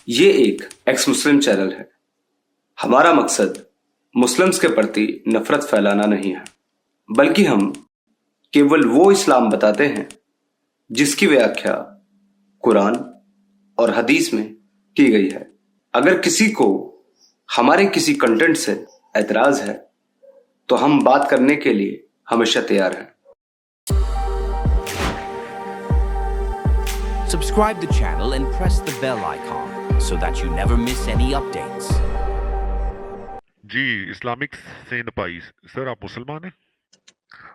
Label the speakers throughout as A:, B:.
A: ये एक एक्स मुस्लिम चैनल है। हमारा मकसद मुस्लिम्स के प्रति नफरत फैलाना नहीं है, बल्कि हम केवल वो इस्लाम बताते हैं जिसकी व्याख्या कुरान और हदीस में की गई है। अगर किसी को हमारे किसी कंटेंट से एतराज है तो हम बात करने के लिए हमेशा तैयार हैं।
B: Subscribe the channel and press the bell icon so that you never miss any updates.
C: Ji Islamic सेंध पाई सर, आप मुसलमान हैं?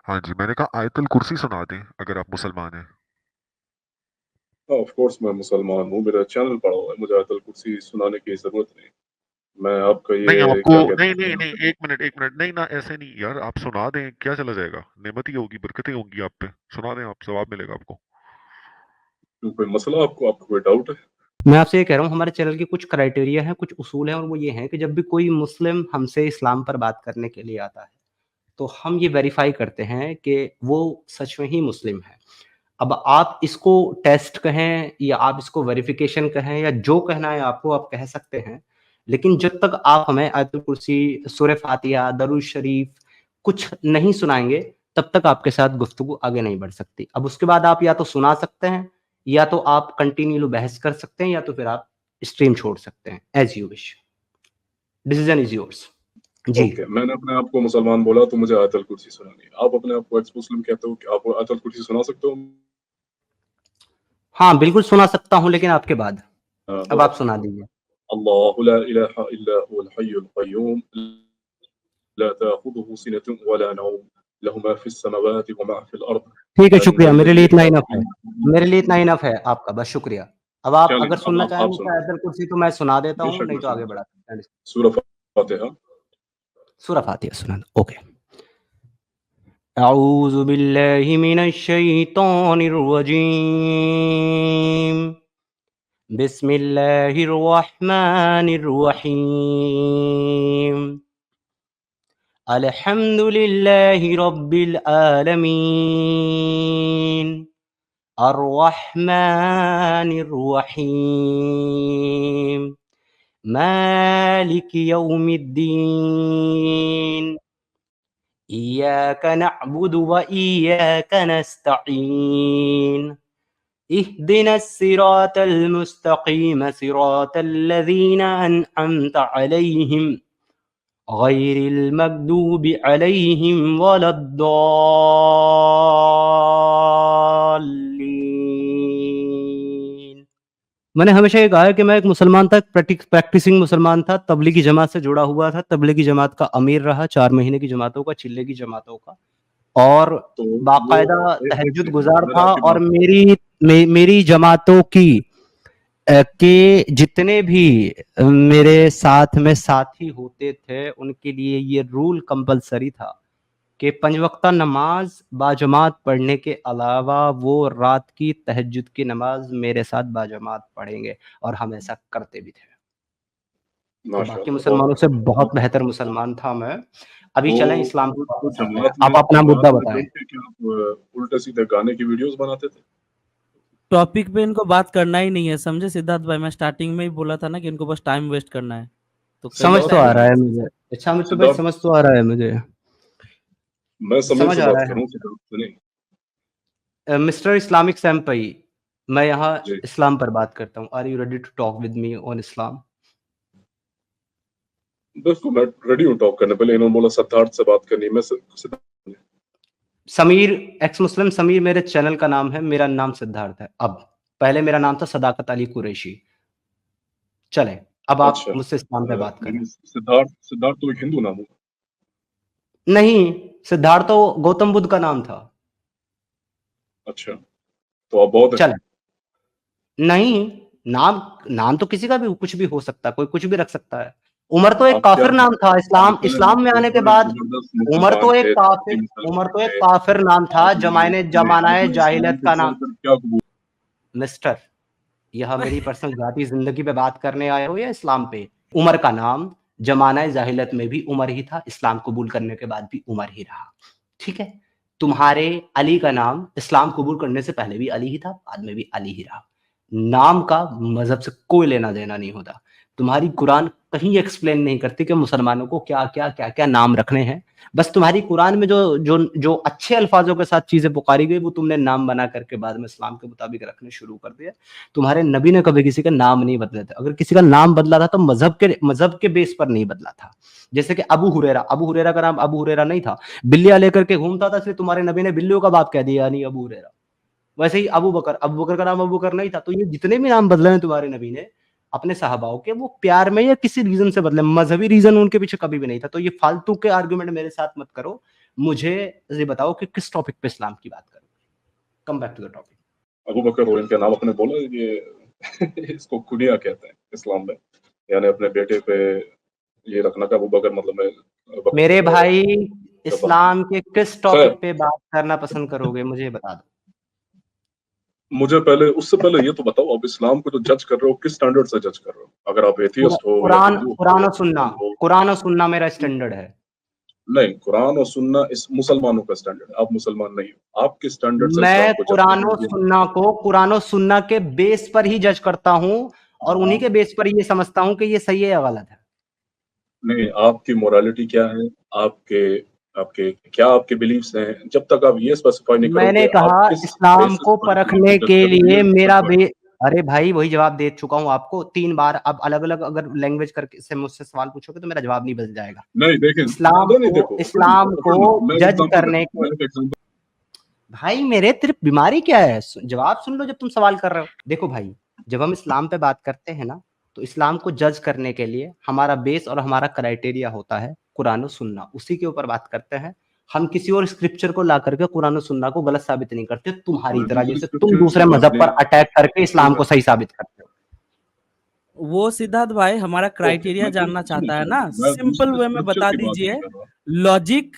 C: हाँ जी, मैंने कहा आयतुल कुर्सी सुना दें अगर आप मुसलमान हैं।
D: ऑफ कोर्स मैं मुसलमान हूँ, मेरा चैनल पड़ा हुआ है, मुझे आयतुल कुर्सी सुनाने की जरूरत नहीं। मैं आपका
C: नहीं
D: ये
C: आपको
D: क्या कहते
C: नहीं
D: हैं,
C: नहीं, एक मिनट नहीं ना, ऐसे नहीं यार, आप सुना दें, क्या चला जाएगा, नेमत ही होगी, बरकतें होंगी आप पे। सुना दें, आप सवाब मिलेगा आपको।
D: कोई मसला आपको कोई डाउट है?
E: मैं आपसे ये कह रहा हूँ, हमारे चैनल के कुछ क्राइटेरिया हैं, कुछ उसूल हैं, और वो ये हैं कि जब भी कोई मुस्लिम हमसे इस्लाम पर बात करने के लिए आता है, तो हम ये वेरीफाई करते हैं कि वो सच में ही मुस्लिम है। अब आप इसको टेस्ट कहें या आप इसको वेरिफिकेशन कहें या जो कहना है आपको, आप कह सकते हैं। लेकिन जब तक आप हमें आयतुल कुर्सी, सूरह फातिहा, दरूद शरीफ कुछ नहीं सुनाएँगे, तब तक आपके साथ गुफ्तगू आगे नहीं बढ़ सकती। अब उसके बाद आप या तो सुना सकते हैं, या तो आप कंटिन्यू बहस कर सकते हैं, या तो फिर आप स्ट्रीम छोड़ सकते हैं। As you wish. Decision is yours. जी।
D: ओके, मैंने अपने आप को मुसलमान बोला तो मुझे आयतुल कुर्सी सुनानी है। आप अपने आप को एक्स मुस्लिम कहते हो, कि आप आयतुल कुर्सी सुना सकते हो?
E: हाँ, बिल्कुल सुना सकता हूँ, लेकिन आपके बाद। अब आप सुना दीजिए।
D: अल्लाहु ला इलाहा इल्ला हुवल हय्युल क़य्यूम ला ताखुदुहु सिनतुन वला नौम लहु मा फिस समावाति व मा फिल अर्द।
E: ठीक है, शुक्रिया। मेरे लिए इतना इनफ है। मेरे लिए इतना इनफ है आपका, बस शुक्रिया। अब आप
D: चलिए,
E: अगर सुनना
D: अब
E: चाहें
D: आप
E: मुझसे
D: सुनाइए।
E: आयतुल कुर्सी तो मैं सुना देता हूँ,
D: बेशक
E: नहीं
D: मैं
E: तो आगे
D: सुनाऊंगा।
E: बढ़ा सकते हैं।
D: सूरह फातिहा।
E: सूरह फातिहा सुना दो। ओके। अऊज़ु बिल्लाहि मिनश शैतानिर रजीम। बिस्मिल्लाहिर रहमानिर रहीम। अल्हम्दुलिल्लाहि रब्बिल आलमीन। अर्रहमानिर रहीम। मालिक यौमिद्दीन। इय्याक नअबुदु व इय्याक नस्तईन। इहदिनस सिरातल मुस्तकीम सिरातल लज़ीना अनअमत अलैहिम गैरिल मग़दूबि अलैहिम वलद्दाल्लीन। मैंने हमेशा ये कहा है कि मैं एक मुसलमान था, प्रैक्टिसिंग मुसलमान था, तबलीगी जमात से जुड़ा हुआ था, तबलीगी जमात का अमीर रहा, 4 महीने की जमातों का, चिल्ले की जमातों का, और
D: तो
E: बाकायदा
D: वो एक
E: तहज्जुद
D: सेकंड,
E: गुज़ार
D: मैंने
E: था।
D: आपकी
E: और
D: बात
E: मेरी जमातों की के जितने भी मेरे साथ में साथी होते थे, उनके लिए ये रूल कंपल्सरी था कि 5 वक्ता नमाज बाजमात पढ़ने के अलावा वो रात की तहज्जुद की नमाज मेरे साथ बाजमात पढ़ेंगे, और हम ऐसा करते भी थे। तो बाकी
D: माशाअल्लाह, बहुत
E: मुसलमानों से
D: अच्छा।
E: बहुत बेहतर मुसलमान था मैं। अभी
D: तो
E: चलें इस्लाम की बात करते हैं।
D: जमात
E: आप अपना मुद्दा
D: में
E: बताएं।
D: जुड़ के क्या आप उल्टे सीधे गाने की वीडियोस बनाते थे?
F: टॉपिक पे इनको बात करना ही नहीं है, समझे सिद्धार्थ भाई? मैं स्टार्टिंग में ही बोला था ना कि इनको बस टाइम वेस्ट करना है, तो कई
E: समझ
F: बार
E: तो आ
F: ऐसे
E: रहा है मुझे। अच्छा मित्र भाई,
D: सिद्धार्थ,
E: समझ तो आ रहा है मुझे।
D: मैं समीर
E: समझ
D: से
E: आ
D: बात
E: रहा
D: करूं, सिद्धार्थ से नहीं?
E: है। मिस्टर इस्लामिक सैम्पई, मैं यहाँ
D: जी,
E: इस्लाम पर बात करता हूँ। Are you ready to talk with me on Islam?
D: बिल्कुल मैं रेडी हूँ टॉक करने। पहले इन्होंने बोला सिद्धार्थ से बात करनी है, मैं सिद्धार्थ।
E: समीर, एक्स मुस्लिम समीर मेरे चैनल का नाम है, मेरा नाम सिद्धार्थ है। अब पहले मेरा नाम था सदाकत अली कुरैशी। चलें, अब आप
D: अच्छा,
E: मुझसे इस्लाम पे बात करें।
D: लेकिन सिद्धार्थ सिद्धार्थ तो एक हिंदू नाम हुआ।
E: नहीं, सिद्धार्थ तो गौतम बुद्ध का नाम था।
D: अच्छा, तो आप बौद्ध हैं?
E: चलें। नहीं, नाम नाम तो किसी का भी कुछ भी हो सकता है, कोई कुछ भी रख सकता है। उमर तो एक
D: आप क्या
E: काफिर नाम था। इस्लाम में
D: एक
E: आने के
D: बड़े
E: बाद
D: जबरदस्त
E: उमर
D: मुसलमान
E: तो एक
D: थे,
E: काफिर
D: तहज़ीब मुसलमान
E: उमर तो एक
D: थे।
E: काफिर नाम था, जमानाए
D: आपने इस्लाम
E: जाहिलियत
D: को
E: का नाम।
D: छोड़कर क्या कबूल?
E: मिस्टर, यह मेरी पर्सनल जाती जिंदगी पे बात करने आए हो या इस्लाम पे? उमर का नाम जमाना जाहिलियत में भी उमर ही था, इस्लाम कबूल करने के बाद भी उमर ही रहा। ठीक है? तुम्हारे अली का नाम इस्लाम कबूल करने से पहले भी अली ही था, बाद में भी अली ही रहा। नाम का मज़हब से कोई लेना-देना नहीं होता। तुम्हारी कुरान कहीं एक्सप्लेन नहीं करती कि मुसलमानों को क्या-क्या नाम रखने हैं। बस तुम्हारी कुरान में जो अच्छे अल्फ़ाज़ों के साथ चीज़ें पुकारी गई, वो तुमने नाम बना करके बाद में इस्लाम के मुताबिक रखने शुरू कर दिए। तुम्हारे नबी ने कभी किसी का नाम नहीं बदले थे। अगर किसी का नाम बदला था तो मज़हब के बेस पर नहीं बदला था। जैसे कि अबू हुरैरा का नाम अबू हुरैरा नहीं था। बिल्लियाँ लेकर के घूमता था, इसलिए तुम्हारे नबी ने बिल्लियों का बाप कह दिया, यानी अबू हुरैरा। वैसे ही अबू बकर का नाम अबू बकर नहीं था। तो ये जितने भी नाम बदले हैं तुम्हारे नबी ने अपने सहाबाओं के, वो प्यार में या किसी रीजन से बदले, मजहबी रीजन उनके पीछे कभी भी नहीं था। तो ये फालतू के आर्गुमेंट मेरे साथ मत करो। मुझे ये बताओ कि किस टॉपिक पे इस्लाम की बात करो। Come back to the topic.
D: Abu Bakr और इनका नाम आपने बोला, ये इसको कुनिया कहते हैं इस्लाम में, यानी अपने बेटे पे ये रखना का अबू बकर, मतलब मैं
E: मेरे भाई इस्लाम के किस टॉपिक
D: खैर,
E: पे बात करना पसंद करोगे, मुझे ये बता दो।
D: उससे पहले ये तो बताओ, आप इस्लाम को जो जज कर रहे हो किस स्टैंडर्ड से जज कर रहे हो? अगर आप एथियस्ट हो या हिंदू हो
E: कुरान
D: या
E: और सुन्ना,
D: मुस्लिम हो।
E: कुरान और सुन्ना मेरा स्टैंडर्ड है।
D: नहीं, कुरान और सुन्ना इस मुसलमानों का स्टैंडर्ड है। आप मुसलमान नहीं हो, आप किस स्टैंडर्ड से इस्लाम
E: मैं
D: को जज कर
E: कुरान और सुन्ना के बेस पर ही जज करता हूँ, और
D: हाँ।
E: उन्हीं के बेस पर ये समझता हूँ कि ये सही है या गलत है।
D: नहीं, आपकी मोरालिटी क्या है, आपके आपके क्या आपके बिलीफ्स हैं, जब तक आप ये स्पेसिफाई नहीं
E: मैंने
D: करोगे आप
E: कहा
D: किस
E: इस्लाम
D: बेसिस
E: को
D: पर इस्लाम
E: परखने
D: को जज
E: के
D: करोगे,
E: लिए
D: उससे
E: मेरा
D: फर्क है।
E: अरे भाई वही जवाब दे चुका हूँ आपको 3 बार। अब अलग-अलग अगर लैंग्वेज करके से मुझसे सवाल पूछोगे तो मेरा जवाब नहीं बदल जाएगा।
D: नहीं देखें, नहीं देखो,
E: इस्लाम को
D: मैं
E: जज
D: एग्जांपल
E: करने
D: देता हूँ,
E: के,
D: मैं एक एग्जांपल।
E: भाई मेरे तेरे बीमारी क्या है? जवाब सुन लो जब तुम सवाल कर रहे हो। देखो भाई, जब हम इस्लाम पे बात करते हैं ना, तो इस्लाम को जज करने के लिए हमारा बेस और हमारा क्राइटेरिया होता है कुरान और सुन्ना। उसी के ऊपर बात करते हैं। हम किसी और स्क्रिप्चर को ला करके कुरान और सुन्ना को गलत साबित नहीं करते, तुम्हारी तरह,
D: दूसरी
E: जैसे तुम
D: स्क्रिप्चर
E: दूसरे
D: की बात
E: मजहब पर
D: नहीं,
E: अटैक करके इस्लाम को सही साबित करते हो।
F: वो सिद्धार्थ भाई हमारा
D: ओके,
F: क्राइटेरिया
D: मैं
F: जानना चाहता है ना,
D: मैं
F: सिंपल
D: दूसरे
F: वे में
D: स्क्रिप्चर
F: बता
D: की बात नहीं
F: दीजिए।
D: कर रहा।
F: लॉजिक,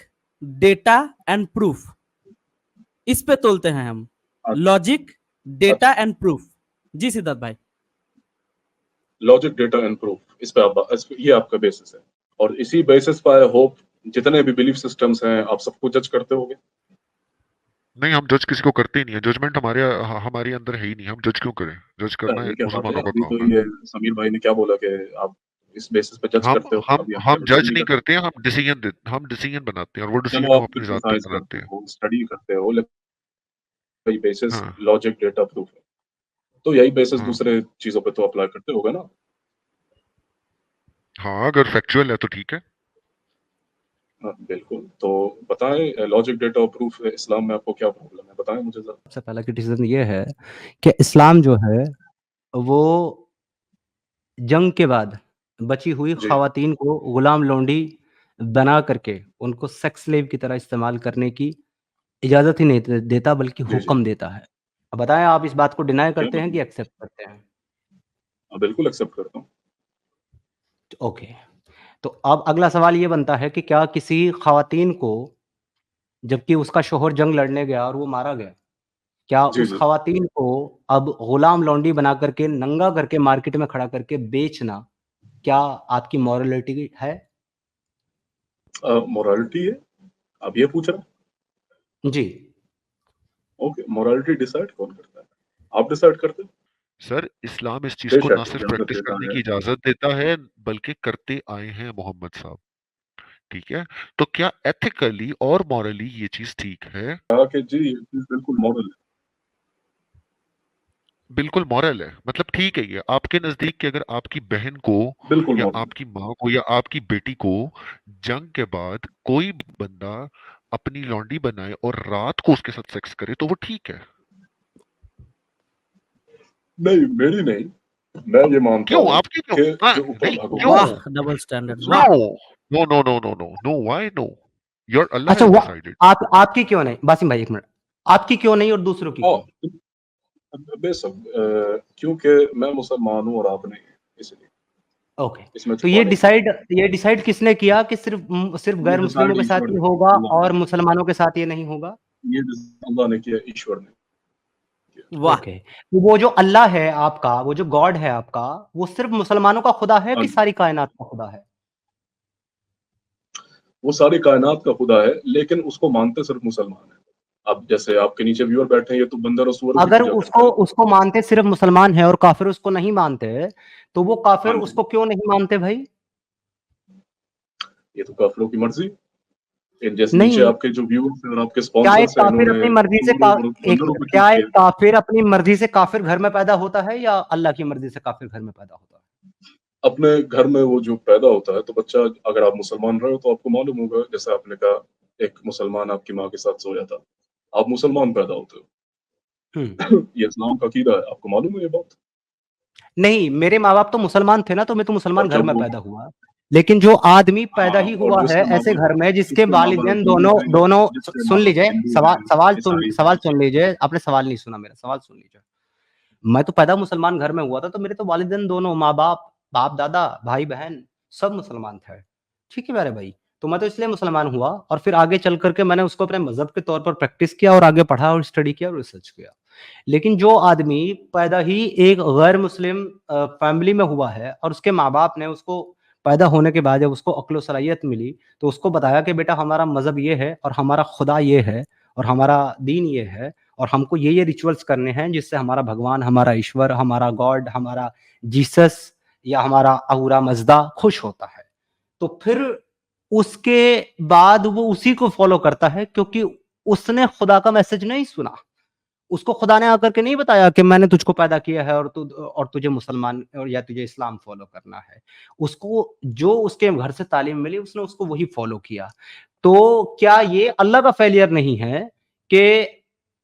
F: डेटा एंड प्रूफ, इस पे तोलते हैं हम।
D: अच्छा,
F: लॉजिक, डेटा
D: अच्छा,
F: एंड प्रूफ। जी सिद्धार्थ भाई।
D: लॉजिक, डेटा एंड प्रूफ, ये आपका बेसिस है, और इसी बेसिस पर आई होप जितने भी बिलीफ सिस्टम्स हैं आप सबको जज करते होगे।
C: नहीं, हम जज किसी को करते ही नहीं है। जजमेंट हमारे अंदर है ही नहीं। हम जज क्यों करें? जज करना
D: ये क्या बात है?
C: मुसलमानों का
D: अभी तो
C: काम है।
D: ये समीर भाई ने क्या बोला कि आप इस बेसिस पे जज
C: हम
D: करते हो,
C: हम
D: अभी हम
C: हम
D: जज
C: जज
D: नहीं
C: नहीं
D: करते।
C: करते हैं, हम डिसीजन बनाते हैं, और वो
D: चलो
C: डिसीजन हम
D: आप
C: अपनी जात पे
D: क्रिटिसाइज
C: बनाते
D: करते
C: हैं।
D: हो, स्टडी करते हो, लेकिन बेसिस
C: हाँ,
D: लॉजिक, डेटा, प्रूफ है, तो यही बेसिस
C: हाँ,
D: दूसरे चीजों पे तो अप्लाई करते होगे ना।
C: हाँ, अगर फैक्चुअल है तो ठीक है।
D: हाँ, बिल्कुल। तो बताएं, लॉजिक, डेटा और प्रूफ इस्लाम में आपको क्या प्रॉब्लम है, बताएं मुझे जरा।
E: सबसे पहला क्रिटिसिज्म ये है कि इस्लाम जो है वो जंग के बाद बची हुई
D: जी,
E: ख़वातीन को गुलाम लौंडी बना करके उनको सेक्स स्लेव की तरह इस्तेमाल करने की इजाज़त ही नहीं देता, बल्कि
D: जी, जी।
E: हुक्म देता है। अब बताएँ, आप इस बात को डिनाई
D: क्या
E: करते हैं
D: मतलब?
E: कि एक्सेप्ट करते हैं?
D: बिल्कुल एक्सेप्ट करता हूँ।
E: ओके। तो अब अगला सवाल ये बनता है कि क्या किसी ख़वातीन को, जबकि उसका शौहर जंग लड़ने गया और वो मारा गया, क्या
D: जी,
E: उस
D: जी।
E: ख़वातीन को अब गुलाम लौंडी बना करके, नंगा करके मार्केट में खड़ा करके बेचना, क्या आपकी मॉरलिटी है?
D: मोरालिटी है? आप ये पूछ रहे हैं?
E: जी।
D: ओके, मोरालिटी डिसाइड कौन करता है? आप डिसाइड करते हैं?
C: सर, इस्लाम इस चीज को ना
D: बेशक
C: सिर्फ
D: इजाज़त
C: प्रैक्टिस
D: देता
C: करने
D: है।
C: की इजाजत देता है, बल्कि करते आए हैं मोहम्मद साहब। ठीक है, तो क्या एथिकली और मॉरली ये चीज ठीक है?
D: कहा कि जी ये चीज़ बिल्कुल मॉरल है।
C: बिल्कुल मॉरल है, मतलब ठीक है। ये आपके नजदीक कि अगर आपकी बहन को
D: बिल्कुल
C: या
D: मॉरल है।
C: आपकी माँ को या आपकी बेटी को जंग के बाद कोई बंदा अपनी लौंडी बनाए और रात को उसके साथ सेक्स करे, तो वो ठीक है।
D: नहीं, मेरी नहीं। मैं ये मानता
C: क्यों?
D: हूँ
C: आपकी क्यों?
D: कि जो ऊपर
C: नहीं, क्यों?
D: भगवान
F: वाह,
D: है,
F: डबल स्टैंडर्ड,
C: नो,
F: वाह।
C: No, no, no, no, no, no, why no? Your Allah
E: अच्छा,
C: हैज
E: वो
C: डिसाइडेड।
E: आपकी क्यों नहीं? बासिम भाई 1 मिनट। आपकी क्यों नहीं और दूसरों की क्यों?
D: हाँ, बेशक, क्योंकि मैं मुसलमान हूँ और आप नहीं, इसलिए
E: ओके।
D: इसमें
E: तो ये
D: छुपाने की
E: डिसाइड ये डिसाइड किसने किया कि सिर्फ़
D: ये
E: गैर मुस्लिमों
D: डिसाइड
E: के साथ
D: ईश्वर
E: ये
D: ने,
E: होगा
D: अल्लाह
E: और
D: ने,
E: मुसलमानों के साथ ये नहीं होगा?
D: ये अल्लाह ने किया, ईश्वर ने किया।
F: वाह।
E: ओके। तो वो जो अल्लाह है आपका, वो जो गॉड है आपका, वो सिर्फ़ मुसलमानों का खुदा है
D: हाँ
E: कि
D: जी,
E: सारी कायनात का खुदा है?
D: वो सारी कायनात का खुदा है, लेकिन उसको मानते सिर्फ मुसलमान हैं। अब जैसे आपके नीचे व्यूअर बैठे हैं, ये तो बंदर और सूअर की
E: अगर
D: पूजा
E: उसको
D: करते हैं।
E: उसको मानते सिर्फ मुसलमान है और काफिर उसको नहीं मानते, तो वो काफिर
D: हाँ जी,
E: उसको क्यों नहीं मानते भाई?
D: ये तो काफिरों की मर्जी। जैसे नीचे
E: नहीं,
D: आपके जो व्यूअर्स हैं और आपके
E: क्या एक
D: स्पॉन्सर्स हैं,
E: काफिर
D: इन्होंने
E: अपनी मर्जी से
D: सूअरों और बंदरों को
E: क्या
D: चूज
E: एक
D: किया।
E: काफिर अपनी मर्जी से काफिर घर में पैदा होता है या अल्लाह की मर्जी से काफिर घर में पैदा होता है?
D: अपने घर में वो जो पैदा होता है, तो बच्चा, अगर आप मुसलमान रहे हो तो आपको मालूम होगा, जैसे आपने कहा एक मुसलमान आपकी माँ के साथ सोया था, आप मुसलमान पैदा होते हो। ये इस्लाम का अकीदा है, आपको मालूम है ये बात?
E: नहीं, मेरे माँ-बाप तो मुसलमान थे ना, तो मैं तो मुसलमान
D: और
E: घर
D: जब
E: में
D: वो,
E: पैदा हुआ। लेकिन जो आदमी पैदा
D: हाँ,
E: ही
D: और
E: हुआ है ऐसे घर में जिसके
D: जिसके माँ बाप
E: वालिदैन
D: हिंदू
E: दोनों
D: हैं,
E: दोनों
D: जिसके
E: सुन
D: माँ बाप
E: लीजिए,
D: हिंदू
E: सवाल
D: हैं,
E: सवाल सुन
D: ईसाई
E: सवाल
D: हैं।
E: सुन लीजिए, आपने सवाल नहीं सुना मेरा, सवाल सुन लीजिए। मैं तो पैदा मुसलमान घर में हुआ था, तो मेरे तो वालिदैन दोनों माँ-बाप, बाप-दादा, भाई-बहन सब मुसलमान थे। ठीक है मेरे भाई, तो मैं तो इसलिए मुसलमान हुआ और फिर आगे चल कर के मैंने उसको अपने मज़हब के तौर पर प्रैक्टिस किया और आगे पढ़ा और स्टडी किया और रिसर्च किया। लेकिन जो आदमी पैदा ही एक गैर मुस्लिम फैमिली में हुआ है और उसके माँ-बाप ने उसको पैदा होने के बाद जब उसको अक्ल व सलाहियत मिली, तो उसको बताया कि बेटा हमारा मज़हब ये है और हमारा खुदा ये है और हमारा दीन ये है और हमको ये रिचुअल्स करने हैं जिससे हमारा भगवान, हमारा ईश्वर, हमारा गॉड, हमारा जीसस या हमारा अहूरा मज़दा खुश होता है। तो फिर उसके बाद वो उसी को फ़ॉलो करता है क्योंकि उसने खुदा का मैसेज नहीं सुना। उसको खुदा ने आकर के नहीं बताया कि मैंने तुझको पैदा किया है और तुझे मुसलमान और या तुझे इस्लाम फ़ॉलो करना है। उसको जो उसके घर से तालीम मिली उसने उसको वही फ़ॉलो किया। तो क्या ये अल्लाह का फ़ेलियर नहीं है कि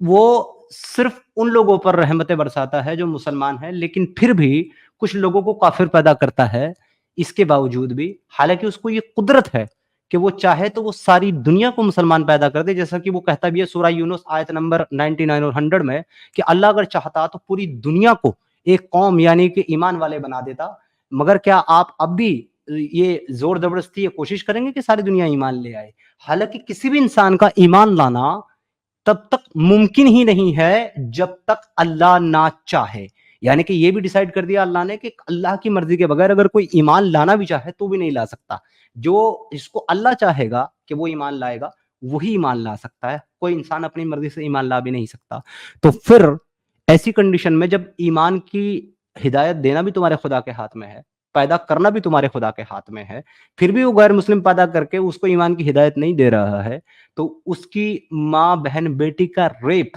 E: वो सिर्फ़ उन लोगों पर रहमतें बरसाता है जो मुसलमान हैं, लेकिन फिर भी कुछ लोगों को काफ़िर पैदा करता है, इसके बावजूद भी। हालाँकि उसको ये कुदरत है कि वो चाहे तो वो सारी दुनिया को मुसलमान पैदा कर दे, जैसा कि वो कहता भी है सूरह यूनुस आयत नंबर 99 और 100 में कि अल्लाह अगर चाहता तो पूरी दुनिया को एक कौम यानी कि ईमान वाले बना देता। मगर क्या आप अब भी ये ज़ोर ज़बरदस्ती ये कोशिश करेंगे कि सारी दुनिया ईमान ले आए? हालाँकि किसी भी इंसान का ईमान लाना तब तक मुमकिन ही नहीं है जब तक अल्लाह ना चाहे। यानी कि ये भी डिसाइड कर दिया अल्लाह ने कि अल्लाह की मर्ज़ी के बगैर अगर कोई ईमान लाना भी चाहे तो भी नहीं ला सकता। जो जिसको अल्लाह चाहेगा कि वो ईमान लाएगा, वही ईमान ला सकता है। कोई इंसान अपनी मर्ज़ी से ईमान ला भी नहीं सकता। तो फिर ऐसी कंडीशन में जब ईमान की हिदायत देना भी तुम्हारे खुदा के हाथ में है, पैदा करना भी तुम्हारे खुदा के हाथ में है, फिर भी वो गैर मुस्लिम पैदा करके उसको ईमान की हिदायत नहीं दे रहा है, तो उसकी माँ, बहन, बेटी का रेप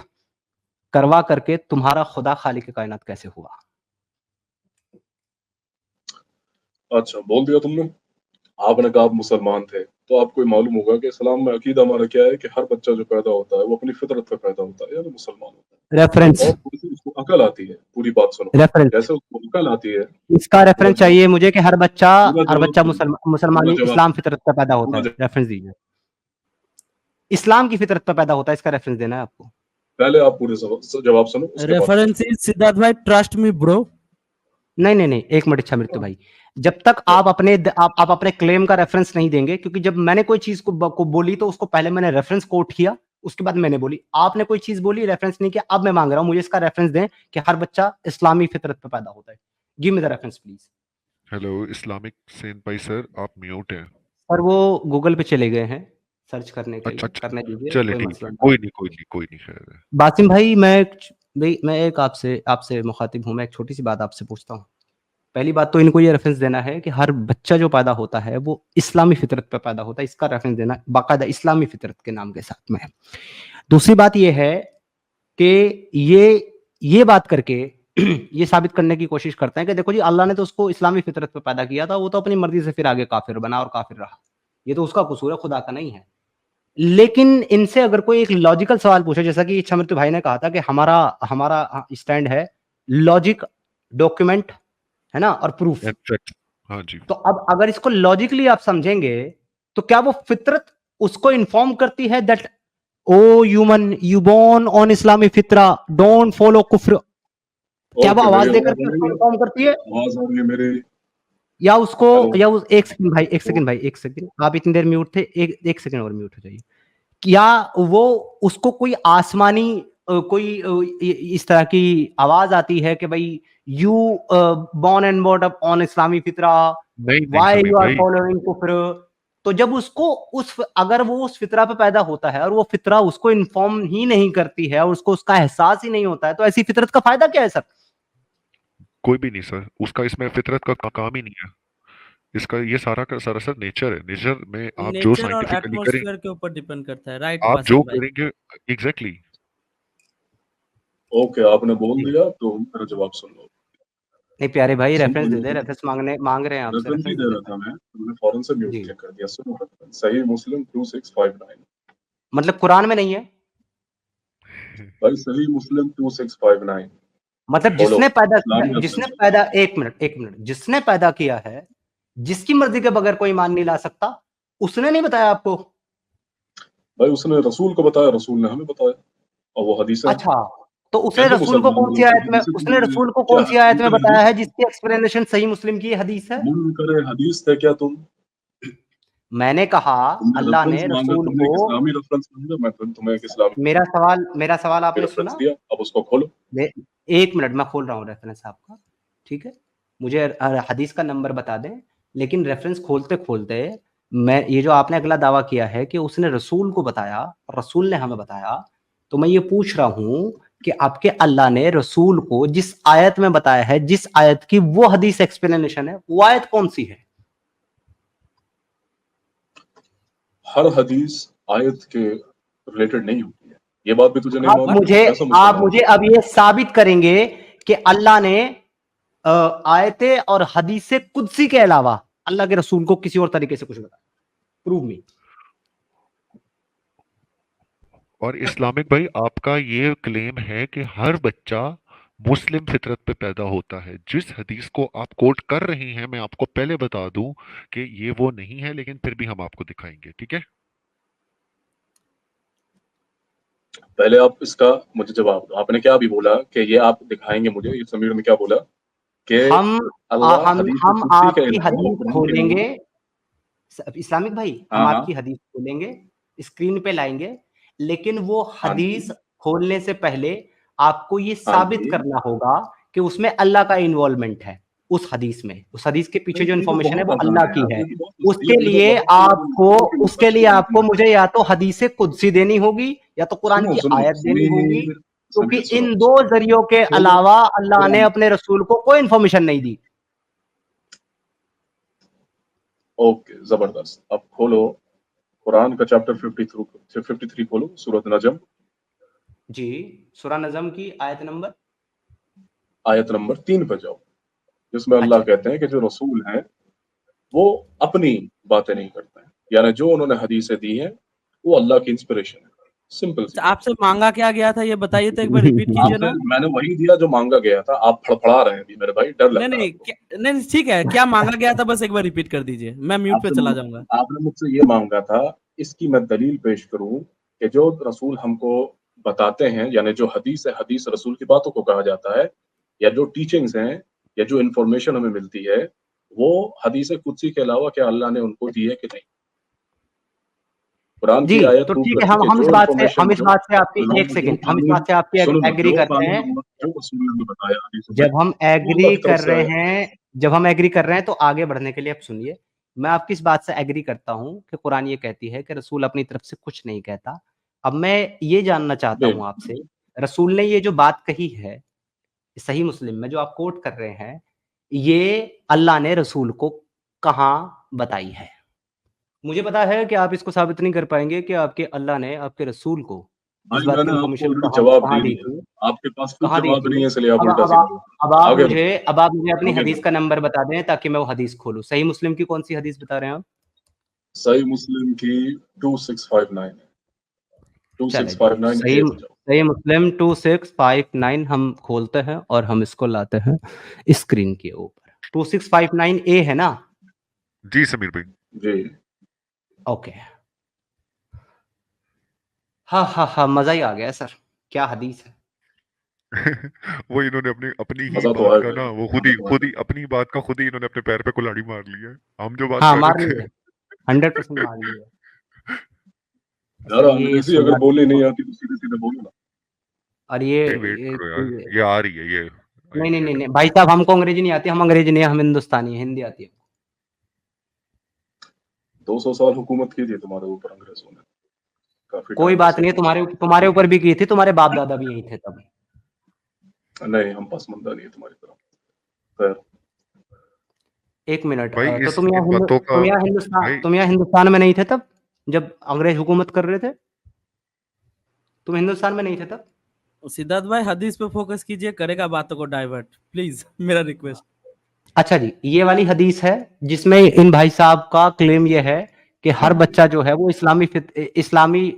E: करवा करके तुम्हारा खुदा खालिक कायनात कैसे हुआ?
D: अच्छा, बोल दिया तुमने। आपने कहा आप मुसलमान थे, तो आपको ये मालूम होगा कि इस्लाम में अकीदा हमारा क्या है कि हर बच्चा जो पैदा होता है, वो अपनी फितरत पे पैदा होता है, यानी मुसलमान होता है।
E: रेफरेंस
D: और थोड़ी-सी उसको अकल आती है, पूरी बात सुनो।
E: रेफरेंस
D: जैसे उसको अकल आती है,
E: इसका
D: पूरा
E: रेफरेंस
D: जवाब
E: चाहिए मुझे कि
D: पूरा
E: हर
D: जवाब
E: बच्चा
D: सुनो, पूरा
E: मुसलमानी
D: जवाब
E: इस्लाम
D: सुनो,
E: फितरत पे पैदा होता
D: पूरा
E: है।
D: जवाब।
E: रेफरेंस दीजिए। इस्लाम की फितरत पे पैदा होता है, इसका रेफरेंस देना है आपको।
D: पहले आप पूरे जवाब सुनो, उसके बाद
F: रेफरेंस इज सिद्धार्थ भाई, ट्रस्ट मी ब्रो।
E: नहीं, नहीं, नहीं, एक मिनट इच्छा मृत्यु भाई। जब तक आप अपने क्लेम का रेफरेंस नहीं देंगे क्योंकि जब मैंने कोई चीज़ को बोली तो उसको पहले मैंने रेफरेंस कोट किया, उसके बाद मैंने बोली। आपने कोई चीज़ बोली, रेफरेंस नहीं किया, अब मैं माँग रहा हूँ मुझे इसका रेफरेंस दें कि हर बच्चा इस्लामी फितरत पे पैदा होता है। Give me the reference please.
C: Hello Islamic Sen भाई सर, आप म्यूट हैं।
E: और वो गूगल पे चले गए हैं सर्च करने के
C: अच्छा
E: लिए,
C: अच्छा,
E: करने दीजिए,
C: चलिए
E: कोई
C: ठीक
E: मसला
C: है,
E: नहीं।
C: कोई नहीं खैर है।
E: बासिम भाई मैं एक आपसे आपसे मुखातिब हूँ, मैं एक छोटी-सी बात आपसे पूछता हूँ। पहली बात तो इनको ये रेफरेंस देना है कि हर बच्चा जो पैदा होता है वो इस्लामी फितरत पे पैदा होता है, इसका रेफरेंस देना है, बाकायदा इस्लामी फितरत के नाम के साथ में है। दूसरी बात ये है कि ये बात करके ये साबित करने की कोशिश करते हैं कि देखो जी अल्लाह ने तो उसको इस्लामी फितरत पे पैदा किया था, वो तो अपनी मर्ज़ी से फिर आगे काफ़िर बना और काफ़िर रहा। ये तो उसका कसूर है, खुदा का नहीं है। लेकिन इनसे अगर कोई एक लॉजिकल सवाल पूछे जैसा कि इच्छामृत्यु भाई ने कहा था कि हमारा हमारा स्टैंड है लॉजिक, डॉक्यूमेंट, है ना? और प्रूफ।
C: एग्जैक्ट, हाँ जी।
E: तो अब अगर इसको लॉजिकली आप समझेंगे, तो क्या वो फितरत उसको इन्फॉर्म करती है that O human you born on इस्लामी फितरा डोंट फॉलो कुफ्र? क्या वो
D: ओके,
E: आवाज
D: मेरी
E: देकर
D: आवाज़
E: के
D: आ
E: उसको
D: रही है?
E: इन्फॉर्म करती है?
D: आवाज़ आ रही है मेरी?
E: या उसको
D: हेलो?
E: या उस एक सेकंड भाई, एक
D: तो
E: सेकंड भाई, एक सेकंड। आप इतनी देर म्यूट थे, एक सेकंड और म्यूट हो जाइए। क्या वो उसको कोई आसमानी कोई इस तरह की आवाज आती है कि भाई you born and bought up on इस्लामी फितरा,
C: नहीं नहीं
E: व्हाई
C: समीर
E: यू आर
C: भाई,
E: फॉलोइंग कुफ्र? तो जब उसको अगर वो उस फितरा पे पैदा होता है और वो फितरा उसको इन्फॉर्म ही नहीं करती है और उसको उसका एहसास ही नहीं होता है, तो ऐसी फितरत का फायदा क्या है सर?
C: कोई भी नहीं सर, उसका इसमें फितरत का काम ही नहीं है। इसका ये सारा का सारा सर नेचर है। नेचर में आप जो
F: नेचर और
C: साइंटिफिकली करें,
F: एटमॉस्फेयर के ऊपर डिपेंड करता है, राइट
C: आप जो
F: वासिफ भाई?
C: करेंगे एग्जैक्टली।
D: ओके, आपने बोल
E: जी।
D: दिया तो मेरा जवाब सुन लो।
E: नहीं प्यारे भाई, रेफरेंस दे दे,
D: सिंपल
E: रेफरेंस मांग रहे हैं आपसे,
D: रेफरेंस ही
E: रेफरेंस
D: दे
E: दे दे
D: रहा था
E: भाई।
D: मैं, तुमने फौरन से म्यूट
E: जी,
D: क्लिक कर दिया। सुनो रेफरेंस, सही मुस्लिम 2659।
E: मतलब कुरान में नहीं है?
D: भाई सही मुस्लिम 2659
E: मतलब
D: बोलो,
E: जिसने पैदा किया,
D: इस्लामी
E: जिसने
D: रेफरेंस है।
E: पैदा, एक मिनट, जिसने पैदा किया है, जिसकी मर्जी के बगैर कोई ईमान नहीं ला सकता, उसने नहीं बताया आपको?
D: भाई उसने रसूल को बताया, रसूल ने हमें बताया, और वो हदीसें हैं।
E: अच्छा, तो उसने
D: कैसे
E: रसूल को
D: मुसलमान
E: कौन सी
D: लोग
E: आयत में,
D: हदीसें
E: उसने
D: बोल रहे हैं?
E: रसूल को
D: क्या
E: कौन सी आयत में
D: मुनकर
E: बताया
D: हदीस,
E: है जिसकी एक्सप्लेनेशन सही मुस्लिम की हदीस है?
D: मुनकर हदीस थे क्या तुम?
E: मैंने कहा
D: तुमने
E: अल्लाह
D: रेफरेंस
E: ने
D: मांगा,
E: रसूल
D: तुमने
E: को,
D: एक इस्लामी रेफरेंस मांगा, मैं तुम्हें एक इस्लामी
E: मेरा सवाल आपने
D: रेफरेंस
E: सुना?
D: दिया, अब उसको खोलो।
E: एक मिनट, मैं खोल रहा हूँ रेफरेंस आपका, ठीक है? मुझे हदीस का नंबर बता दें, लेकिन रेफरेंस खोलते खोलते मैं, ये जो आपने अगला दावा किया है कि उसने रसूल को बताया, रसूल ने हमें बताया, तो मैं ये पूछ रहा हूं कि आपके अल्लाह ने रसूल को जिस आयत में बताया है, जिस आयत की वो हदीस एक्सप्लेनेशन है, वो आयत कौन सी है?
D: हर हदीस आयत के रिलेटेड नहीं होती है, ये बात भी तुझे नहीं मालूम? कैसा
E: आप
D: मुसलमान
E: मुझे
D: है?
E: अब ये साबित करेंगे कि अल्लाह ने आयतें और हदीस कुदसी के अलावा अल्लाह के रसूल को किसी और तरीके से कुछ बताया? Prove me.
C: और इस्लामिक भाई, आपका ये क्लेम है कि हर बच्चा मुस्लिम फितरत पे पैदा होता है। जिस हदीस को आप कोट कर रही हैं, मैं आपको पहले बता दूं कि ये वो नहीं है, लेकिन फिर भी हम आपको दिखाएंगे, ठीक है?
D: पहले आप इसका मुझे जवाब दो, आपने क्या अभी बोला कि ये आप दिखाएंगे मुझे, ये समीर ने क्या बोला कि
E: हम
D: अल्लाह हदीस
E: हम
D: कुदसी के
E: आपकी
D: अलावा
E: हदीस
D: कुरान के
E: खोलेंगे,
D: अलावा।
E: इस्लामिक भाई, हम
D: हाँ हाँ
E: आपकी हदीस खोलेंगे, स्क्रीन पे लाएंगे, लेकिन वो
D: हाँ
E: हदीस
D: जी,
E: खोलने से पहले आपको ये
D: हाँ
E: साबित
D: जी।
E: करना होगा कि उसमें अल्लाह का इन्वॉल्वमेंट है। उस हदीस में, उस हदीस के पीछे जो
D: ये तो
E: इंफॉर्मेशन है
D: बहुत
E: वो
D: आसान
E: अल्लाह
D: है
E: की
D: यार,
E: है।
D: ये तो बहुत
E: उसके
D: ये तो
E: लिए
D: बहुत
E: आपको
D: उसका
E: उसके लिए
D: छोड़
E: आपको
D: दिया।
E: मुझे या तो हदीस कुदसी देनी होगी या तो कुरान
D: सुनो
E: की
D: सुनो
E: आयत देनी होगी,
D: समीर,
E: क्योंकि
D: समीर सुनो
E: इन दो
D: सुनो,
E: जरियों के
D: खोलो
E: अलावा अल्लाह ने
D: कुरान।
E: अपने रसूल को कोई इंफॉर्मेशन नहीं दी।
D: ओके जबरदस्त, अब खोलो कुरान का चैप्टर 53 खोलो, सूरत नजम,
E: जी, सूरह नजम की आयत नंबर,
D: आयत नंबर 3 पे जाओ, जिसमें अल्लाह
E: अच्छा
D: कहते हैं कि जो रसूल हैं वो अपनी बातें नहीं करते हैं, यानी जो उन्होंने हदीसें दी हैं वो अल्लाह की इंस्पिरेशन है। सिंपल सी
F: अच्छा,
D: बात।
F: आपसे मांगा क्या गया था ये बताइए तो एक बार रिपीट कीजिए
D: आपसे
F: ना।
D: मैंने वही दिया जो मांगा गया था, आप फड़फड़ा रहे हैं अभी मेरे भाई, डर लग
F: नहीं
D: रहा है
F: नहीं
D: आपको।
F: नहीं, ठीक है, क्या मांगा गया था बस एक बार रिपीट कर दीजिए, मैं म्यूट पे
D: आपसे
F: चला जाऊंगा।
D: आपने मुझसे ये मांगा था, इसकी मैं दलील पेश करूं कि जो रसूल हमको बताते हैं, यानी जो हदीस है, हदीस रसूल की बातों को कहा जाता है, या जो टीचिंग्स हैं या जो इन्फॉर्मेशन हमें मिलती है, वो हदीस कुदसी के अलावा क्या अल्लाह ने उनको दी है कि नहीं? कुरान
E: जी,
D: की आयत
E: तो
D: प्रूव
E: ठीक है,
D: करती है कि जो इन्फॉर्मेशन,
E: हम इस बात से आपकी, एक
D: जो
E: सेकंड, हम इस
D: कानून,
E: बात से आपकी
D: सुनो ना,
E: एग्री
D: जो
E: करते
D: कानून
E: हैं।
D: अल्लाह, जो रसूल ने हमें बताया हदीसों में,
E: जब हम
D: वो अल्लाह
E: एग्री
D: की तरफ
E: कर
D: से
E: रहे
D: आया।
E: हैं, जब हम एग्री कर रहे हैं तो आगे बढ़ने के लिए अब सुनिए। मैं आपकी इस बात से एग्री करता हूं कि कुरान ये कहती है कि रसूल अपनी तरफ से कुछ नहीं कहता। अब मैं ये जानना चाहता हूं
D: बिल्कुल।
E: आपसे, रसूल ने ये जो बात कही है सही मुस्लिम में जो आप कोट कर रहे हैं, ये अल्लाह ने रसूल को कहाँ बताई है? मुझे पता है कि आप इसको साबित नहीं कर पाएँगे कि आपके अल्लाह ने आपके रसूल को इस
D: भाई
E: बात की
D: मैंने आपको
E: इन्फॉर्मेशन
D: ऑलरेडी
E: कहाँ
D: जवाब
E: कहाँ
D: दे
E: दी
D: दिया,
E: थी?
D: आपके पास खुद
E: कहाँ दी
D: जवाब नहीं
E: थी?
D: है, इसलिए आप
E: अब
D: उल्टा
E: अब
D: सीधा
E: आप
D: बोल रहे
E: अब
D: हो।
E: आप
D: आगे
E: मुझे
D: बढ़ो,
E: अब आप मुझे अपनी
D: आगे
E: हदीस
D: बढ़ो।
E: का नंबर बता दें ताकि मैं वो हदीस खोलूँ। सही मुस्लिम की कौन-सी हदीस बता रहे हैं आप?
D: सही मुस्लिम की 2659 है,
E: चलें जी,
D: 2659 ए पे जाओ।
E: सही मुस्लिम 2659 हम खोलते हैं और हम इसको लाते हैं स्क्रीन के ऊपर। 2659 ए है ना?
C: जी समीर भाई।
D: जी।
E: ओके। हाँ, हाँ, हाँ, मज़ा ही आ गया सर। क्या हदीस है।
C: वो इन्होंने अपनी अपनी ही
D: मजा तो
C: बात का
D: आएगा
C: ना,
D: ही,
C: वो
D: मजा तो
C: खुद
D: आएगा
C: ही अपनी बात का खुद ही इन्होंने अपने पैर पे कुल्हाड़ी मार ली है। हम जो बात
E: हाँ,
C: कर
E: मार
C: रहे
E: ली
C: थे।
E: है, 100% मार ली है।
D: यार।
E: सर ये
D: अंग्रेजी अगर
E: सुनना
D: बोलनी नहीं आती तो सीधे सीधे बोलो ना।
E: और
C: नहीं वेट
E: ये
C: करो यार, ये आ रही है, ये
E: नहीं,
C: एक
E: नहीं, नहीं,
C: मिनट।
E: नहीं, भाई साहब हमको अंग्रेजी नहीं आती, हम अंग्रेजी नहीं है, हम हिंदुस्तानी है, हिंदी आती है।
D: 200 साल हुकूमत की थी तुम्हारे ऊपर अंग्रेजों ने, काफी
E: कोई
D: टाइम
E: बात
D: से।
E: नहीं है, तुम्हारे ऊपर भी की थी, तुम्हारे बाप दादा भी यही थे तब।
D: नहीं, हम पसमंदा नहीं है तुम्हारी तरह। खैर,
E: एक मिनट,
C: भाई
E: तो
C: इस इन बातों का भाई
E: तुम यहाँ हिंदुस्तान में नहीं थे तब जब अंग्रेज हुकूमत कर रहे थे? तुम हिंदुस्तान में नहीं थे तब?
F: सिद्धार्थ भाई हदीस पे फोकस कीजिए, करेगा बातों को डाइवर्ट, प्लीज मेरा रिक्वेस्ट।
E: अच्छा जी, ये वाली हदीस है जिसमें इन भाई साहब का क्लेम ये है कि हर बच्चा जो है वो इस्लामी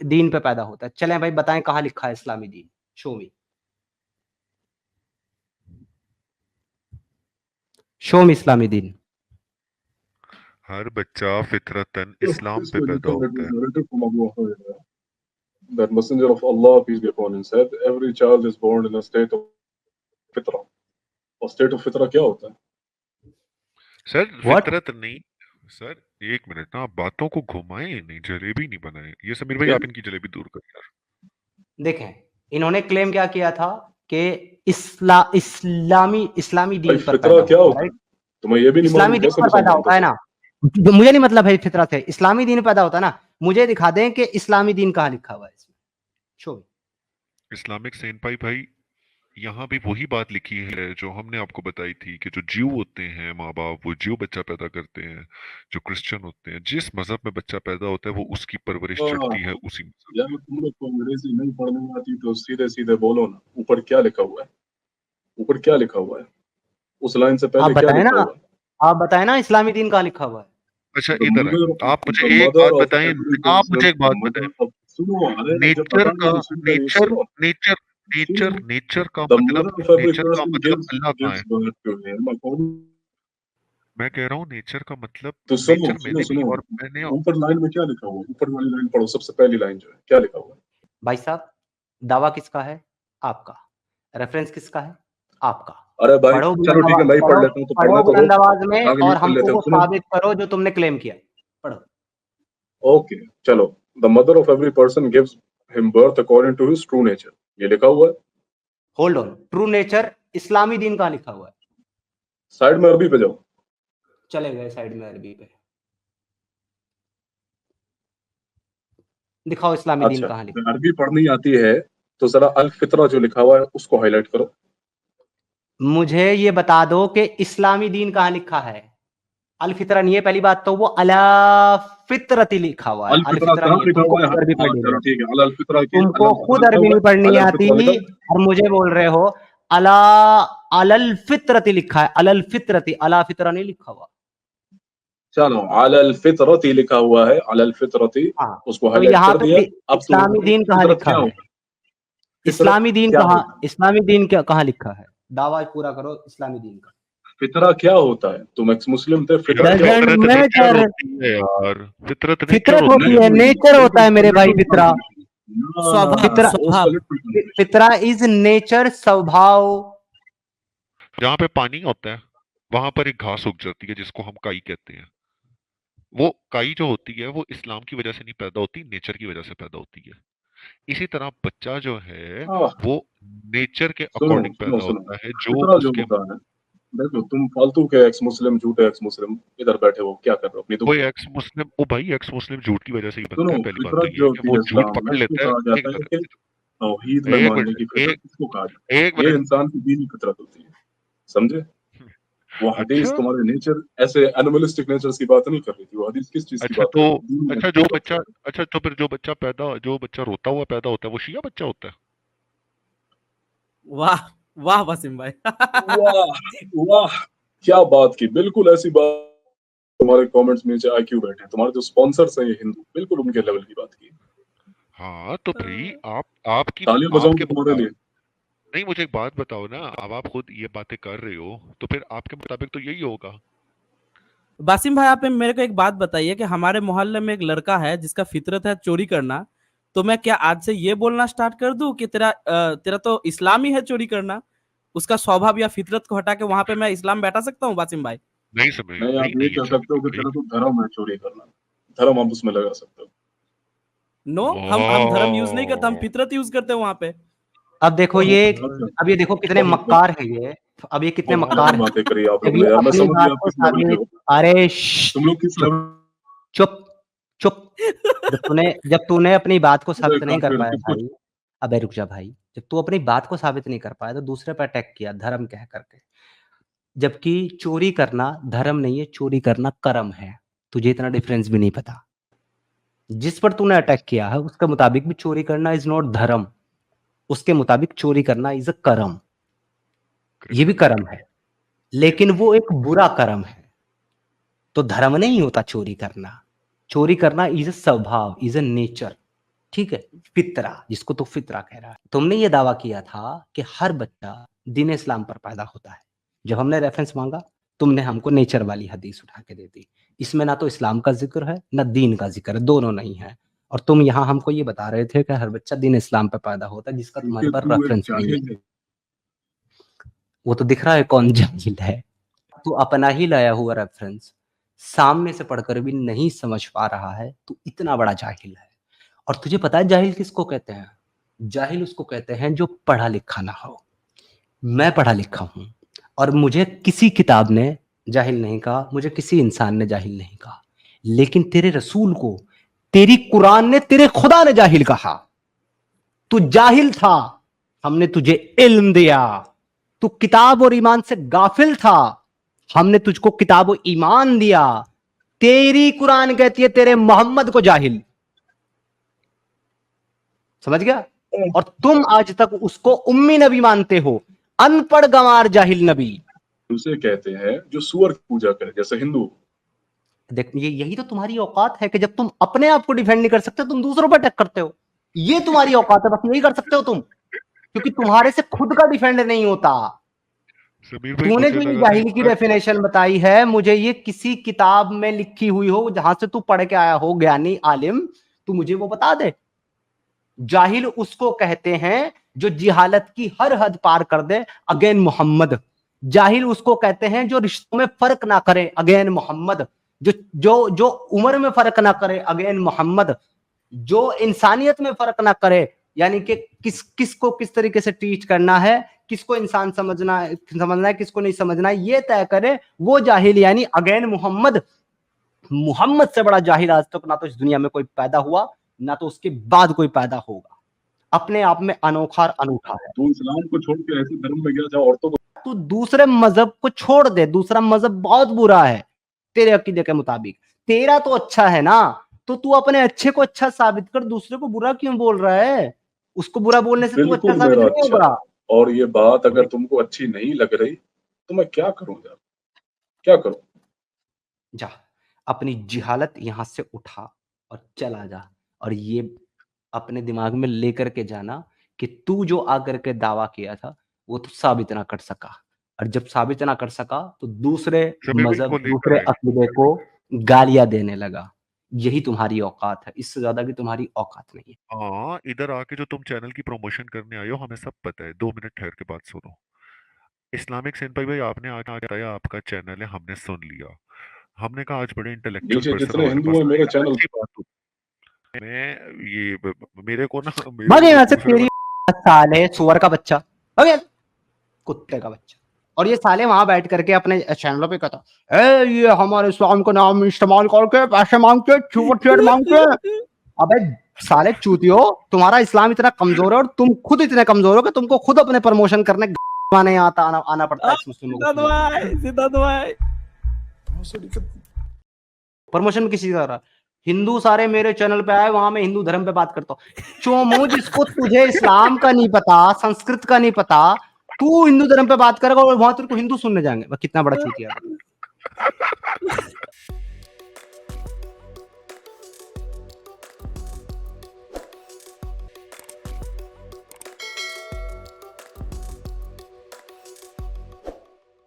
E: दीन पे पैदा होता है। चलें भाई, बताएं कहाँ लिखा है इस्लामी दीन, शो मी इस्लामी दीन।
C: हर बच्चा फितरतन इस्लाम पे
D: इसमें
C: पैदा
D: लिखा है,
C: होता है।
D: narrative from Abu Hurairah, that Messenger of Allah, peace be upon him, said, every child is born in a state of fitra. और state of fitra क्या होता है?
C: Sir
E: what?
C: फितरत नहीं सर, एक मिनट ना, आप बातों को घुमाएं नहीं, जलेबी नहीं बनाए। ये समीर भाई
D: क्या?
C: आप इनकी जलेबी दूर कर यार।
E: देखें, इन्होंने क्लेम क्या किया था कि इस्लामी
D: भाई
E: दीन पर
D: फितरा
E: पैदा
D: क्या
E: होता है,
D: होता है?
E: राइट?
D: तुम्हें ये भी नहीं
E: इस्लामी
D: मालूम,
E: दीन
D: कैसे
E: पर पैदा
D: मुसलमान
E: होता है
D: कैसे?
E: ना, मुझे नहीं मतलब है फितरत है, इस्लामी दीन पैदा होता है ना। मुझे दिखा दें कि इस्लामी दीन कहाँ लिखा हुआ है इसमें, शो मी।
C: इस्लामिक सेनपाई भाई, यहाँ भी वही बात लिखी है जो हमने आपको बताई थी कि जो जीव होते हैं माँ बाप, वो जीव बच्चा पैदा करते हैं। जो क्रिश्चियन होते हैं, जिस मजहब में बच्चा पैदा होता है वो उसकी परवरिश चढ़ती है उसी मजहब
D: यार
C: में।
D: तुम लोग को अंग्रेजी नहीं पढ़ने आती तो सीधे सीधे बोलो ना, ऊपर क्या लिखा हुआ है? ऊपर क्या लिखा हुआ है? उस लाइन से
E: आप
D: पहले क्या
E: बताएं
D: लिखा
E: ना,
D: हुआ है?
E: आप बताएं ना इस्लामी दीन कहाँ लिखा हुआ है।
C: अच्छा
D: The
C: इधर
D: mother,
C: आए, आप मुझे
D: the
C: एक
D: mother
C: बात
D: of
C: बताएं,
D: every
C: आप
D: person,
C: मुझे एक
D: the
C: बात
D: mother
C: बताएं।
D: of, सुनो, अरे जब
C: नेचर
D: बताऊंगा
C: का
D: तो सुन रही,
C: नेचर
D: सुनो,
C: नेचर नेचर
D: सुनो।
C: नेचर का
D: The
C: मतलब,
D: mother of every
C: नेचर का
D: person
C: मतलब अल्लाह कहाँ
D: gives
C: है?
D: birth to him according।
C: मैं कह रहा हूँ नेचर का मतलब,
D: तो सुनो
C: नेचर
D: सुनो
C: मैंने नहीं
D: सुनो,
C: और मैंने।
D: ऊपर लाइन में क्या लिखा हुआ है? ऊपर वाली लाइन पढ़ो, सबसे पहली लाइन जो है, क्या लिखा हुआ है?
E: भाई साहब, दावा किसका है? आपका। रेफरेंस किसका है? आपका।
D: अरे भाई
E: पढ़ो
D: चलो ठीक है, मैं ही पढ़ लेता हूँ, तो पढ़ना तो
E: बुलंद आवाज में,
D: आगे
E: और
D: म्यूट कर लेते
E: हमको
D: हैं,
E: वो
D: सुनो।
E: साबित करो जो तुमने क्लेम किया। पढ़ो।
D: ओके, चलो। The mother of every person gives him birth according to his true nature, ये लिखा हुआ है।
E: होल्ड ऑन, ट्रू नेचर इस्लामी दीन कहाँ लिखा हुआ है?
D: साइड में अरबी पे जाओ।
E: चले गए साइड में अरबी पे, दिखाओ इस्लामी दीन
D: अच्छा,
E: कहाँ लिखा।
D: अगर अरबी पढ़नी आती है तो जरा अल फितरा जो लिखा हुआ है उसको हाईलाइट करो।
E: मुझे ये बता दो कि इस्लामी दीन कहाँ लिखा है। अल फितरा नहीं है पहली बात, तो वो अला फितरती लिखा हुआ है,
D: अल
E: अल
D: फितरा
E: फितरा
D: कहाँ
E: नहीं है।
D: लिखा
E: तुमको
D: हुआ है?
E: खुद अरबी
D: हाँ
E: पढ़नी
D: चलो
E: है,
D: ठीक है, अल फितरा की अल
E: तुमको
D: फितरा
E: खुद
D: लिखा
E: अरबी
D: हुआ
E: नहीं
D: है,
E: पढ़नी
D: अल
E: आती
D: फितरा लिखा।
E: और मुझे बोल रहे हो अला अलल फितरती लिखा है। अलल फितरती, अला फितरा नहीं लिखा हुआ।
D: चलो, अल फितरती लिखा हुआ है, अल फितरती,
E: हाँ,
D: उसको
E: तो
D: हाईलाइट
E: यहाँ
D: कर दिया।
E: पे
D: अब तुम
E: इस्लामी
D: बताओ
E: दीन कहाँ
D: फितरत
E: लिखा
D: क्या
E: है?
D: होता है? फितरत
E: इस्लामी दीन
D: क्या
E: कहाँ,
D: होता है?
E: इस्लामी दीन क्या कहाँ लिखा है? दावा पूरा करो इस्लामी दीन का।
D: फितरा क्या होता है? तुम एक्स मुस्लिम थे, फितरा
C: यार
D: क्या होता
E: डजंट
C: फितरत नेचर
E: मैटर।
C: होती है यार, फितरत नेचर
E: फितरत
C: होती
E: होती
C: है।
E: है,
D: है?
E: नेचर होता है मेरे भाई।
D: लिटरल
E: फितरा,
D: ट्रांसलेशन, ना
E: फितरा,
F: स्वभाव।
E: फितरा इज नेचर, स्वभाव।
C: जहाँ पे पानी होता है वहां पर एक घास उग जाती है जिसको हम काई कहते हैं। वो काई जो होती है वो इस्लाम की वजह से नहीं पैदा होती, नेचर की वजह से पैदा होती है। इसी तरह बच्चा जो है
D: हाँ,
C: वो नेचर के
D: सुनो
C: अकॉर्डिंग
D: सुनो
C: पैदा
D: सुनो,
C: होता है जो
D: फितरा जो
C: उसके।
D: होता है, देखो तुम फालतू के एक्स मुस्लिम, झूठे एक्स मुस्लिम इधर बैठे हो, क्या कर रहे हो अपनी
C: वो
D: दुख में?
C: एक्स मुस्लिम, ओ भाई एक्स मुस्लिम झूठ की वजह से ही बनता
D: सुनो,
C: है। पहली बात तो
D: फितरत
C: ये
D: जो
C: है कि
D: होती
C: वो
D: है
C: झूठ
D: इस्लाम में,
C: पकड़
D: इसको
C: लेता है।
D: कहा
C: एक
D: जाता है कि
C: मिनट
D: तौहीद में
C: एक
D: मानने
C: मिनट
D: की फितरत,
C: एक
D: इसको कहा जाता
C: एक
D: है। ये
C: मिनट
D: इंसान की दीनी फितरत होती है, समझे? वो हदीस
C: अच्छा
D: तुम्हारे नेचर, ऐसे एनिमलिस्टिक नेचर्स की बात नहीं कर रही थी। वो हदीस किस चीज की
C: अच्छा
D: बात
C: तो
D: कर रही थी? दीन में
C: अच्छा जो
D: फितरत
C: बच्चा,
D: जो है।
C: अच्छा तो फिर जो बच्चा रोता हुआ पैदा होता है वो शिया बच्चा होता है।
F: वाह वाह वसीम भाई।
D: वाह वाह, क्या बात की, बिल्कुल ऐसी बात। तुम्हारे कमेंट्स में नीचे आईक्यू बैठे हैं, तुम्हारे जो स्पॉन्सर्स हैं ये हिंदू, बिल्कुल उनके लेवल की बात की।
C: हाँ तो भाई आप आपकी
D: तालियां बजाऊं
C: आपके
D: तो तुम्हारे लिए।
C: नहीं, मुझे एक बात बताओ ना, अब आप खुद ये बातें कर रहे हो तो फिर आपके मुताबिक तो यही होगा।
F: बासिम भाई, आप मेरे को एक बात बताइए कि हमारे मोहल्ले में एक लड़का है जिसका फितरत है चोरी करना, तो मैं क्या आज से ये बोलना स्टार्ट कर दूं कि तेरा तो इस्लामी है चोरी करना? उसका स्वभाव या फितरत को हटा के वहां पे मैं इस्लाम बैठा सकता हूँ बासिम भाई?
C: नहीं समझ,
D: नहीं, आप ये
C: नहीं
D: कह सकते
C: समझ
D: हो कि
C: भाई।
D: तेरा तो धर्म है चोरी करना, धर्म आप उसमें लगा सकते हो।
F: नो, हम धर्म यूज नहीं करते, हम फितरत यूज करते हैं वहां पे।
E: अब देखो
D: बहुत
E: ये,
D: अच्छा,
E: अब ये देखो कितने
D: बहुत
E: मक्कार है ये। अब ये कितने
D: बहुत
E: मक्कार
D: अच्छी
E: है।
D: बातें करी आप
E: जब
D: लोगों
E: ये
D: ने यार, मैं
E: अपनी
D: समझ
E: बात
D: गया आप
E: को
D: किस लेवल के
E: साबित,
D: हो।
E: अरे
D: तुम लोग किस
E: चुप
D: लेवल
E: चुप चुप। जब तूने अपनी बात को साबित नहीं कर
D: काफिर
E: पाया
D: किसको
E: भाई, अबे रुक जा भाई, जब तू अपनी बात को साबित नहीं कर पाया तो दूसरे पे अटैक किया धर्म कह करके, जबकि चोरी करना धर्म नहीं है, चोरी करना कर्म है। तुझे इतना डिफरेंस भी नहीं पता। जिस पर तूने अटैक किया है उसके मुताबिक भी चोरी करना इज नॉट धर्म, उसके मुताबिक चोरी करना इज अ कर्म, ये भी कर्म है, लेकिन वो एक बुरा कर्म है। तो धर्म नहीं होता चोरी करना। चोरी करना इज अ स्वभाव, इज अ नेचर, ठीक है, फितरा, जिसको तो फितरा कह रहा है। तुमने ये दावा किया था कि हर बच्चा दीन इस्लाम पर पैदा होता है। जब हमने रेफरेंस मांगा तुमने हमको नेचर वाली हदीस उठा के दे दी। इसमें ना तो इस्लाम का जिक्र है ना दीन का जिक्र है, दोनों नहीं है। और तुम यहाँ हमको ये बता रहे थे कि हर बच्चा दीन इस्लाम पर पैदा होता है, जिसका तुम्हारे
D: क्योंकि
E: पास
D: तू एक
E: रेफरेंस नहीं है।
D: जाहिल है।
E: वो तो दिख रहा है कौन जाहिल है। तू अपना ही लाया हुआ रेफरेंस सामने से पढ़कर भी नहीं समझ पा रहा है, तू इतना बड़ा जाहिल है। और तुझे पता है जाहिल किसको कहते हैं? जाहिल उसको कहते हैं जो पढ़ा लिखा ना हो। मैं पढ़ा लिखा हूं और मुझे किसी किताब ने जाहिल नहीं कहा, मुझे किसी इंसान ने जाहिल नहीं कहा, लेकिन तेरे रसूल को, तेरी कुरान ने, तेरे खुदा ने जाहिल कहा। तू जाहिल था, हमने तुझे इल्म दिया। तू किताब और ईमान से गाफिल था, हमने तुझको किताब और ईमान दिया। तेरी कुरान कहती है तेरे मोहम्मद को जाहिल, समझ गया? और तुम आज तक उसको उम्मी नबी मानते हो, अनपढ़ गंवार जाहिल नबी।
D: उसे कहते हैं जो सुअर की पूजा करे, जैसे हिंदू।
E: देख, ये यही तो तुम्हारी औकात है कि जब तुम अपने आप को डिफेंड नहीं कर सकते तुम दूसरों पर अटैक करते हो। ये तुम्हारी औकात है, बस यही कर सकते हो तुम, क्योंकि तुम्हारे से खुद का डिफेंड नहीं होता।
C: समीर भाई
E: तूने
C: मुझे
E: जो ये
C: लगा
E: जाहिल की डेफिनेशन बताई है, मुझे ये किसी किताब में लिखी हुई हो जहां से तू पढ़ के आया हो, ज्ञानी आलिम, तू मुझे वो बता दे। जाहिल उसको कहते हैं जो जिहालत की हर हद पार कर दे, अगेन मोहम्मद। जाहिल उसको कहते हैं जो रिश्तों में फर्क ना करे, अगेन मोहम्मद। जो जो जो उम्र में फर्क ना करे, अगेन मोहम्मद। जो इंसानियत में फर्क ना करे, यानी कि किसको किस तरीके से ट्रीट करना है, किसको इंसान समझना है, किसको नहीं समझना है, ये तय करे, वो जाहिल, यानी अगेन मोहम्मद। मोहम्मद से बड़ा जाहिल आज तक ना तो इस दुनिया में कोई पैदा हुआ, ना तो उसके बाद कोई पैदा होगा। अपने आप में अनोखा और अनूठा है।
D: तू इस्लाम को छोड़ के ऐसे धर्म में गया जहाँ औरतों को
E: तू दूसरे मजहब को छोड़ दे, दूसरा मजहब बहुत बुरा है तेरे अकीदे के मुताबिक। तेरा तो अच्छा है ना, तो तू अपने अच्छे को अच्छा साबित कर, दूसरे को बुरा क्यों बोल रहा है? उसको बुरा बोलने से तू अच्छा
D: बिल्कुल
E: साबित
D: मेरा
E: नहीं
D: अच्छा
E: होगा।
D: है। और ये बात अगर तुमको अच्छी नहीं लग रही तो मैं क्या करूं यार, क्या करूं?
E: जा अपनी जिहालत यहां से उठा और चला जा, और ये अपने दिमाग में लेकर के जाना कि तू जो आकर के दावा किया था वो तो साबित ना कर सका, और जब साबित ना कर सका तो दूसरे
C: समीर भाई
E: मजहब,
C: वो लेकर
E: दूसरे
C: आएंगे।
E: अकीदे को गालियां देने लगा। यही तुम्हारी औकात है, इससे ज्यादा की तुम्हारी औकात नहीं है।
C: हाँ, इधर आके जो तुम चैनल की प्रमोशन करने आए हो हमें सब पता है। 2 मिनट ठहर के बात सुनो। इस्लामिक सेंपाई भाई आपने आगे बताया आपका चैनल है, हमने सुन लिया। हमने कहा आज बड़े इंटेलेक्चुअल
D: नीचे
C: पर्सन
D: जितने
C: हमारे
D: हिंदू
C: पास
D: हैं मेरे
C: आए हैं,
D: चैनल
C: अच्छी बात हो। मैं ये मेरे को ना मेरे
E: भाग
C: को
E: यहाँ से
C: दूसरे
E: तेरी साले सुअर का बच्चा, भाग यहाँ, कुत्ते का बच्चा। और ये साले वहां बैठ करके अपने चैनलों पे कहता है ये हमारे इस्लाम का नाम इस्तेमाल करके पैसे मांगते, छुट मांगते। अबे साले चूतियो, तुम्हारा इस्लाम इतना कमजोर है और तुम खुद इतने कमजोर हो कि तुमको खुद अपने प्रमोशन करने नहीं आता, आना पड़ता है मुस्लिमों को।
F: सिद्धार्थ भाई
E: प्रमोशन किसी का रहा, हिंदू सारे मेरे चैनल पे आए, वहां मैं हिंदू धर्म पे बात करता हूँ। चोमू, जिसको तुझे इस्लाम का नहीं पता, संस्कृत का नहीं पता, तू हिंदू धर्म पे बात करेगा और वहां तेरे को हिंदू सुनने जाएंगे। कितना बड़ा चूतिया है।